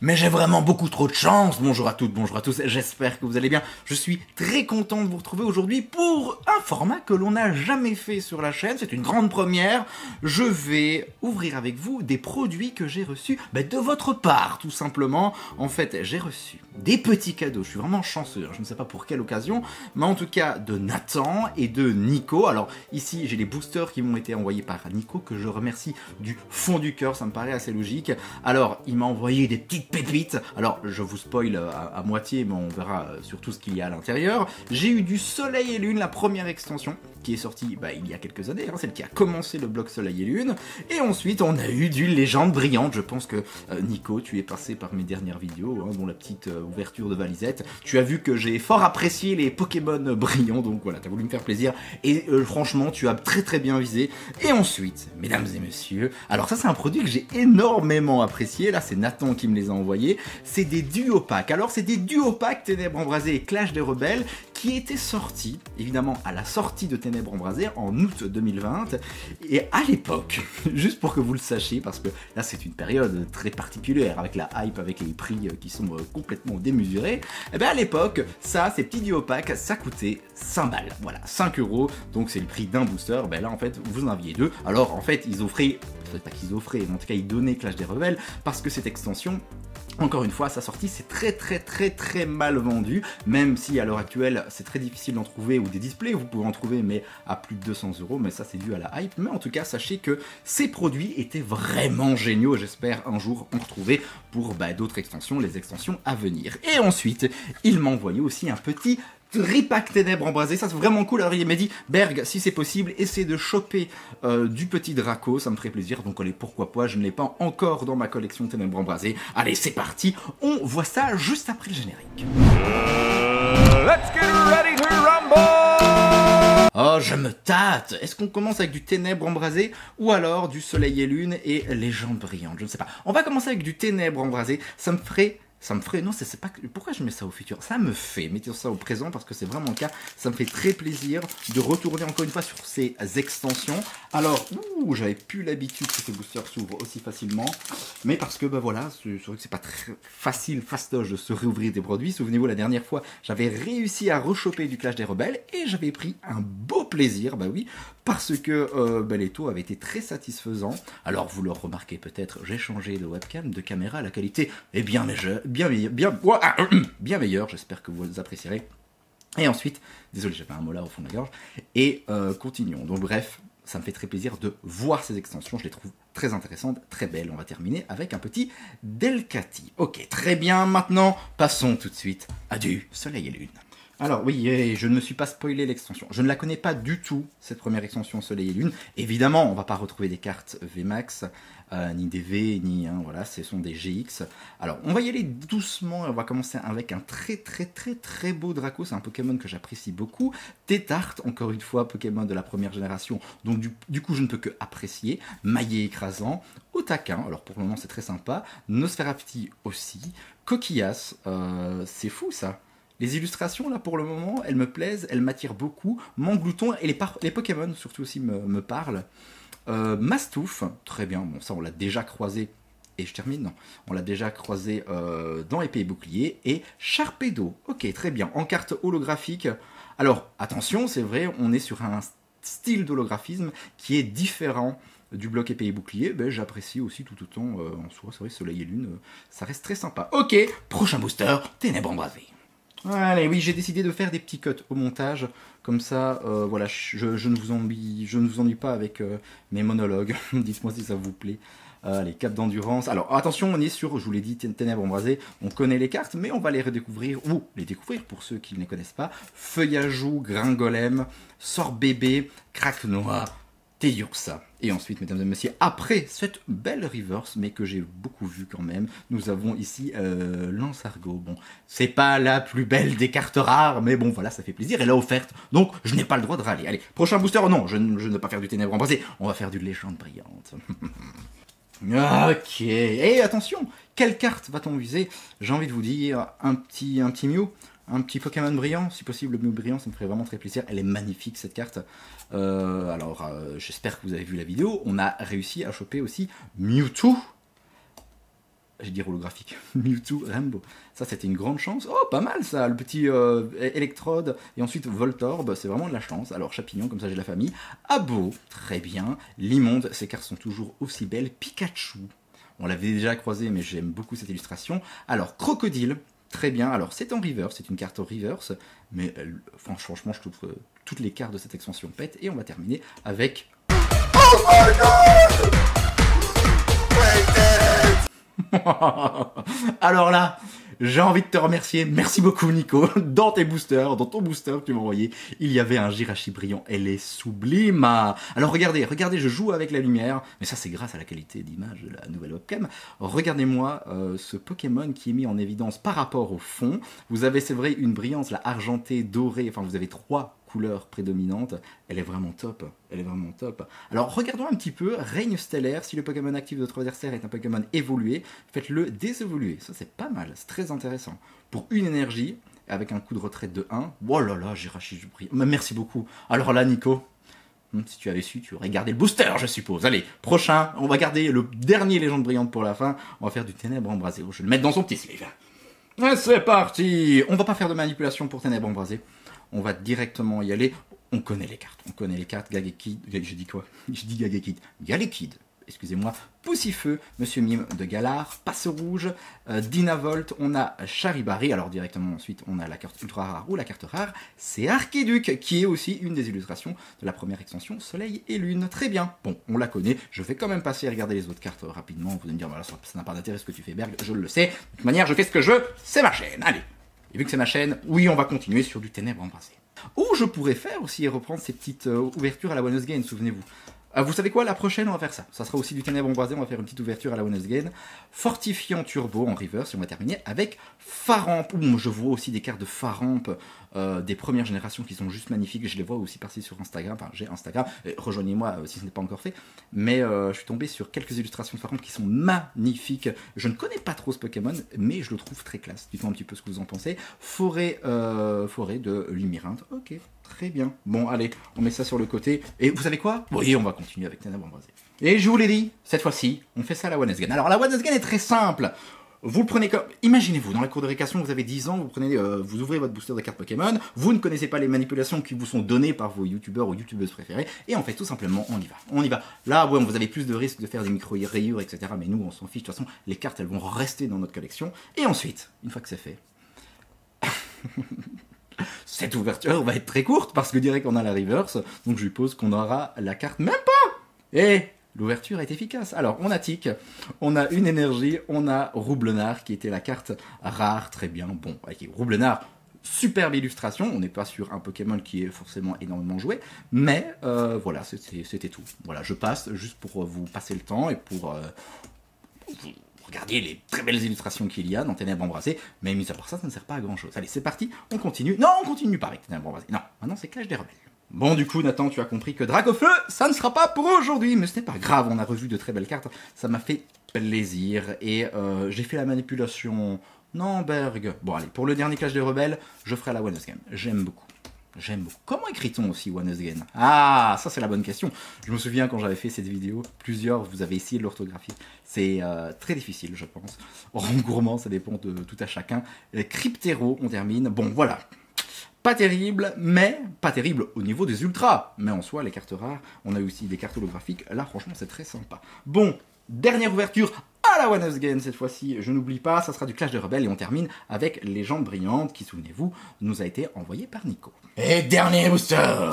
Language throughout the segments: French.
Mais j'ai vraiment beaucoup trop de chance. Bonjour à toutes, bonjour à tous, j'espère que vous allez bien. Je suis très content de vous retrouver aujourd'hui pour un format que l'on n'a jamais fait sur la chaîne. C'est une grande première. Je vais ouvrir avec vous des produits que j'ai reçus de votre part, tout simplement. En fait, j'ai reçu des petits cadeaux. Je suis vraiment chanceux, je ne sais pas pour quelle occasion, mais en tout cas de Nathan et de Nico. Alors ici, j'ai les boosters qui m'ont été envoyés par Nico, que je remercie du fond du cœur, ça me paraît assez logique. Alors, il m'a envoyé des petites pépites. Alors, je vous spoil à moitié, mais on verra surtout ce qu'il y a à l'intérieur. J'ai eu du Soleil et Lune, la première extension, qui est sortie il y a quelques années, celle qui a commencé le bloc Soleil et Lune. Et ensuite, on a eu du Légende Brillante. Je pense que Nico, tu es passé par mes dernières vidéos, dont la petite ouverture de valisette. Tu as vu que j'ai fort apprécié les Pokémon brillants, donc voilà, tu as voulu me faire plaisir. Et franchement, tu as très bien visé. Et ensuite, mesdames et messieurs, alors ça c'est un produit que j'ai énormément apprécié. Là, c'est Nathan qui me les a envoyés. C'est des duo packs. Alors, c'est des duo packs Ténèbres Embrasées et Clash des Rebelles qui étaient sortis, évidemment, à la sortie de Ténèbres Embrasées en août 2020. Et à l'époque, juste pour que vous le sachiez, parce que là, c'est une période très particulière avec la hype, avec les prix qui sont complètement démesurés. Et bien, à l'époque, ces petits duo packs, ça coûtait 5 balles. Voilà, 5 €. Donc, c'est le prix d'un booster. Ben là, en fait, vous en aviez deux. Alors, en fait, ils offraient, peut-être pas qu'ils offraient, mais en tout cas, ils donnaient Clash des Rebelles parce que cette extension, encore une fois, à sa sortie, c'est très mal vendu, même si à l'heure actuelle, c'est très difficile d'en trouver, ou des displays, vous pouvez en trouver, mais à plus de 200 €, mais ça c'est dû à la hype. Mais en tout cas, sachez que ces produits étaient vraiment géniaux, j'espère un jour en retrouver pour d'autres extensions, les extensions à venir. Et ensuite, il m'a envoyé aussi un petit Tripack Ténèbres Embrasées, ça c'est vraiment cool. Alors il m'a dit, Berg, si c'est possible, essaie de choper du petit Draco, ça me ferait plaisir. Donc allez, pourquoi pas, je ne l'ai pas encore dans ma collection Ténèbres Embrasées. Allez, c'est parti, on voit ça juste après le générique. Let's get ready to rumble! Oh, je me tâte. Est-ce qu'on commence avec du Ténèbres Embrasées ou alors du Soleil et Lune et Légende Brillante? Je ne sais pas. On va commencer avec du Ténèbres Embrasées, ça me ferait, non, c'est pas, pourquoi je mets ça au futur? Ça me fait, mettez ça au présent parce que c'est vraiment le cas, ça me fait très plaisir de retourner encore une fois sur ces extensions. Alors, j'avais plus l'habitude que ces boosters s'ouvrent aussi facilement, mais parce que, voilà, c'est vrai que c'est pas très facile, fastoche de se réouvrir des produits. Souvenez-vous, la dernière fois, j'avais réussi à rechoper du Clash des Rebelles et j'avais pris un beau plaisir, oui, parce que les taux avaient été très satisfaisants. Alors, vous le remarquez peut-être, j'ai changé de webcam, de caméra, la qualité est bien meilleure, j'espère que vous apprécierez. Et ensuite, désolé, j'avais un molar au fond de la gorge, et continuons. Donc bref, ça me fait très plaisir de voir ces extensions, je les trouve très intéressantes, très belles. On va terminer avec un petit Delcatty. Ok, très bien, maintenant, passons tout de suite à du Soleil et Lune. Alors oui, je ne me suis pas spoilé l'extension. Je ne la connais pas du tout, cette première extension Soleil et Lune. Évidemment, on ne va pas retrouver des cartes VMAX, ni des V, ni... voilà, ce sont des GX. Alors, on va y aller doucement. On va commencer avec un très beau Draco. C'est un Pokémon que j'apprécie beaucoup. Tétart, encore une fois, Pokémon de la première génération. Donc du coup, je ne peux que apprécier. Maillet écrasant. Otaquin, alors pour le moment, c'est très sympa. Nosferapti aussi. Coquillas, c'est fou ça. Les illustrations, là, pour le moment, elles me plaisent, elles m'attirent beaucoup. Manglouton et les Pokémon, surtout aussi, me parlent. Mastouf, très bien, bon, ça, on l'a déjà croisé. Et je termine, non. On l'a déjà croisé dans Épée et Bouclier. Et Sharpedo, ok, très bien. En carte holographique. Alors, attention, c'est vrai, on est sur un style d'holographisme qui est différent du bloc Épée et Bouclier. J'apprécie aussi tout autant en soi. C'est vrai, Soleil et Lune, ça reste très sympa. Ok, prochain booster, Ténèbres Embrasées. Allez, oui, j'ai décidé de faire des petits cuts au montage, comme ça, voilà, je ne vous ennuie pas avec mes monologues. Dites-moi si ça vous plaît. Les cartes d'endurance. Alors, attention, on est sur, je vous l'ai dit, Ténèbres Embrasées. On connaît les cartes, mais on va les redécouvrir, ou les découvrir pour ceux qui ne les connaissent pas. Feuillajou, Gringolem, Sorbébé, Craquenois, Teddiursa. Et ensuite, mesdames et messieurs, après cette belle reverse, mais que j'ai beaucoup vu quand même, nous avons ici Lansargot. Bon, c'est pas la plus belle des cartes rares, mais bon, voilà, ça fait plaisir. Elle est offerte, donc je n'ai pas le droit de râler. Allez, prochain booster, non, je ne vais pas faire du Ténèbres Embrasées, on va faire du Légende Brillante. Ok, et attention, quelle carte va-t-on viser? J'ai envie de vous dire, un petit Mew. Un petit Pokémon brillant, si possible, le Mew brillant, ça me ferait vraiment très plaisir. Elle est magnifique cette carte. J'espère que vous avez vu la vidéo. On a réussi à choper aussi Mewtwo. J'ai dit holographique. Mewtwo Rainbow. Ça, c'était une grande chance. Oh, pas mal ça, le petit électrode. Et ensuite, Voltorb, c'est vraiment de la chance. Alors, Chapignon, comme ça j'ai la famille. Abo, très bien. L'immonde, ces cartes sont toujours aussi belles. Pikachu, on l'avait déjà croisé, mais j'aime beaucoup cette illustration. Alors, Crocodile, très bien. Alors, c'est en reverse, c'est une carte en reverse. Mais franchement, je trouve que toutes les cartes de cette extension pètent. Et on va terminer avec... Oh my god! Alors là, j'ai envie de te remercier. Merci beaucoup, Nico. Dans tes boosters, dans ton booster que tu m'as envoyé, il y avait un Jirachi brillant. Elle est sublime. Alors regardez, je joue avec la lumière. Mais ça, c'est grâce à la qualité d'image de la nouvelle webcam. Regardez-moi ce Pokémon qui est mis en évidence par rapport au fond. Vous avez, c'est vrai, une brillance, la argentée, dorée. Enfin, vous avez 3 couleurs prédominantes. Elle est vraiment top. Elle est vraiment top. Alors, regardons un petit peu. Règne stellaire. Si le Pokémon actif de votre adversaire est un Pokémon évolué, faites-le désévoluer. Ça, c'est pas mal. C'est très intéressant. Pour une énergie, avec un coup de retraite de 1. Oh là là, Jirachi du prix. Merci beaucoup. Alors là, Nico, si tu avais su, tu aurais gardé le booster, je suppose. Allez, prochain. On va garder le dernier légende brillante pour la fin. On va faire du ténèbre embrasé. Je vais le mettre dans son petit sleeve. Et c'est parti. On va pas faire de manipulation pour ténèbre embrasé. On va directement y aller. On connaît les cartes. On connaît les cartes. Gagekid. Je dis quoi? Je dis Gagekid. Galekid. Excusez-moi. Poussifeu. Monsieur Mime de Galar. Passe rouge. Dynavolt. On a Charibari. Alors directement ensuite, on a la carte ultra rare ou la carte rare. C'est Archiduc qui est aussi une des illustrations de la première extension Soleil et Lune. Très bien. Bon, on la connaît. Je vais quand même passer à regarder les autres cartes rapidement. Vous allez me dire, voilà, ça n'a pas d'intérêt ce que tu fais, Berg. Je le sais. De toute manière, je fais ce que je veux. C'est ma chaîne. Allez. Et vu que c'est ma chaîne, oui, on va continuer sur du ténèbre embrasé. Ou je pourrais faire aussi et reprendre ces petites ouvertures à la One Again, souvenez-vous. Vous savez quoi, la prochaine, on va faire ça. Ça sera aussi du ténèbre embrasé, on va faire une petite ouverture à la One Again. Fortifiant turbo en reverse, et on va terminer avec Faramp. Je vois aussi des cartes de Faramp des premières générations qui sont juste magnifiques. Je les vois aussi passer sur Instagram. Enfin, j'ai Instagram, rejoignez-moi si ce n'est pas encore fait. Mais je suis tombé sur quelques illustrations de Faramp qui sont magnifiques. Je ne connais pas trop ce Pokémon, mais je le trouve très classe. Dites-moi un petit peu ce que vous en pensez. Forêt de Lumyrinthe. Ok, très bien. Bon, allez, on met ça sur le côté. Et vous savez quoi? Oui, on va continuer avec ténèbre embrasé. Et je vous l'ai dit, cette fois-ci, on fait ça à la One Again. Alors, la One Again est très simple. Vous le prenez comme... Imaginez-vous, dans la cour de récréation, vous avez 10 ans, vous ouvrez votre booster de cartes Pokémon, vous ne connaissez pas les manipulations qui vous sont données par vos youtubeurs ou youtubeuses préférés, et en fait, tout simplement, on y va. On y va. Là, ouais, vous avez plus de risques de faire des micro-rayures, etc. Mais nous, on s'en fiche. De toute façon, les cartes, elles vont rester dans notre collection. Et ensuite, une fois que c'est fait... Cette ouverture va être très courte, parce que direct, on a la reverse, donc je suppose qu'on aura la carte même pas. Et... l'ouverture est efficace. Alors, on a Tic, on a une énergie, on a Roublenard qui était la carte rare, très bien. Bon, avec Roublenard, superbe illustration. On n'est pas sur un Pokémon qui est forcément énormément joué, mais voilà, c'était tout. Voilà, je passe juste pour vous passer le temps et pour vous regarder les très belles illustrations qu'il y a dans Ténèbres Embrasées. Mais mis à part ça, ça ne sert pas à grand chose. Allez, c'est parti, on continue. Non, on continue pas avec Ténèbres Embrasées. Non, maintenant c'est Clash des Rebelles. Bon, du coup, Nathan, tu as compris que Dracofeu, ça ne sera pas pour aujourd'hui, mais ce n'est pas grave, on a revu de très belles cartes, ça m'a fait plaisir, et j'ai fait la manipulation... Non, Berg. Bon, allez, pour le dernier Clash des Rebelles, je ferai la One Again. J'aime beaucoup. J'aime beaucoup. Comment écrit-on aussi One Again? Ah, ça c'est la bonne question. Je me souviens quand j'avais fait cette vidéo, plusieurs, vous avez essayé de l'orthographie. C'est très difficile, je pense. Rang gourmand, ça dépend de tout à chacun. Cryptéro, on termine. Bon, voilà. Pas terrible, mais pas terrible au niveau des ultras. Mais en soi, les cartes rares, on a aussi des cartes holographiques. Là, franchement, c'est très sympa. Bon, dernière ouverture à la One Again cette fois-ci. Je n'oublie pas, ça sera du Clash des Rebelles. Et on termine avec Légende Brillante, qui, souvenez-vous, nous a été envoyé par Nico. Et dernier booster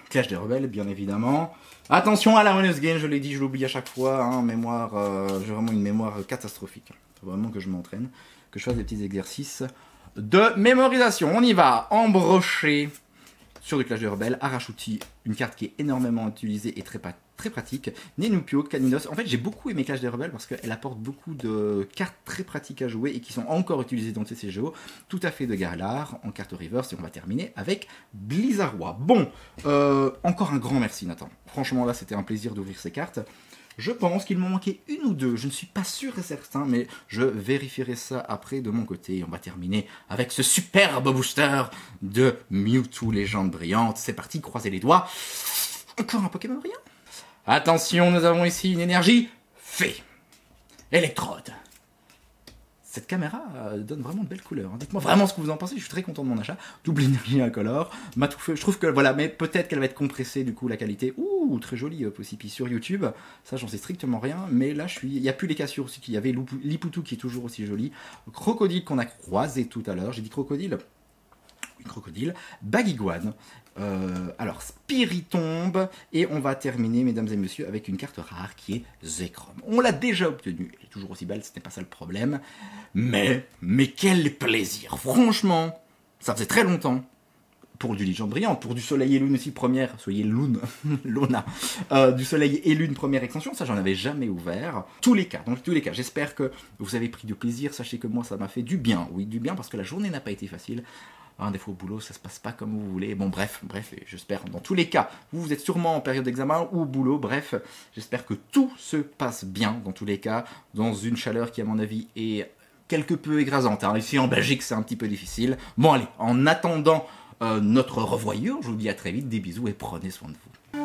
Clash des Rebelles, bien évidemment. Attention à la One Again, je l'ai dit, je l'oublie à chaque fois. Hein, mémoire, j'ai vraiment une mémoire catastrophique. Faut vraiment que je m'entraîne, que je fasse des petits exercices de mémorisation. On y va. Embroché sur du Clash des Rebelles. Arachuti, une carte qui est énormément utilisée et très pratique. Nenupio, Caninos. En fait, j'ai beaucoup aimé Clash des Rebelles parce qu'elle apporte beaucoup de cartes très pratiques à jouer et qui sont encore utilisées dans TCGO. Tout à fait de Galar en carte reverse. Et on va terminer avec Blizzardroid. Bon, encore un grand merci, Nathan. Franchement, là, c'était un plaisir d'ouvrir ces cartes. Je pense qu'il m'en manquait une ou deux, je ne suis pas sûr et certain, mais je vérifierai ça après de mon côté. On va terminer avec ce superbe booster de Mewtwo Légende Brillante. C'est parti, croisez les doigts. Encore un Pokémon brillant. Attention, nous avons ici une énergie fée. Électrode. cette caméra donne vraiment de belles couleurs. Dites-moi vraiment ce que vous en pensez, je suis très content de mon achat. Double énergie incolore, Matoufeu, je trouve que voilà, mais peut-être qu'elle va être compressée du coup la qualité. Ouh, très jolie Possipi sur YouTube, ça j'en sais strictement rien, mais là il n'y a plus les cassures aussi, qu'il y avait Lipoutou qui est toujours aussi joli, Crocodile qu'on a croisé tout à l'heure, j'ai dit crocodile, Baguiguane, alors Spiritombe, et on va terminer, mesdames et messieurs, avec une carte rare qui est Zekrom. On l'a déjà obtenue, elle est toujours aussi belle, ce n'est pas ça le problème, mais quel plaisir, franchement, ça faisait très longtemps, pour du Légende Brillante, pour du Soleil et Lune aussi première, Soleil et Lune, Luna, du Soleil et Lune première extension, ça j'en avais jamais ouvert. Dans tous les cas, j'espère que vous avez pris du plaisir, sachez que moi ça m'a fait du bien, oui du bien, parce que la journée n'a pas été facile. Des fois au boulot ça se passe pas comme vous voulez, bon bref, et j'espère, dans tous les cas, vous êtes sûrement en période d'examen ou au boulot, bref, j'espère que tout se passe bien, dans tous les cas, dans une chaleur qui à mon avis est quelque peu écrasante, ici en Belgique c'est un petit peu difficile. Bon allez, en attendant notre revoyure, je vous dis à très vite, des bisous et prenez soin de vous.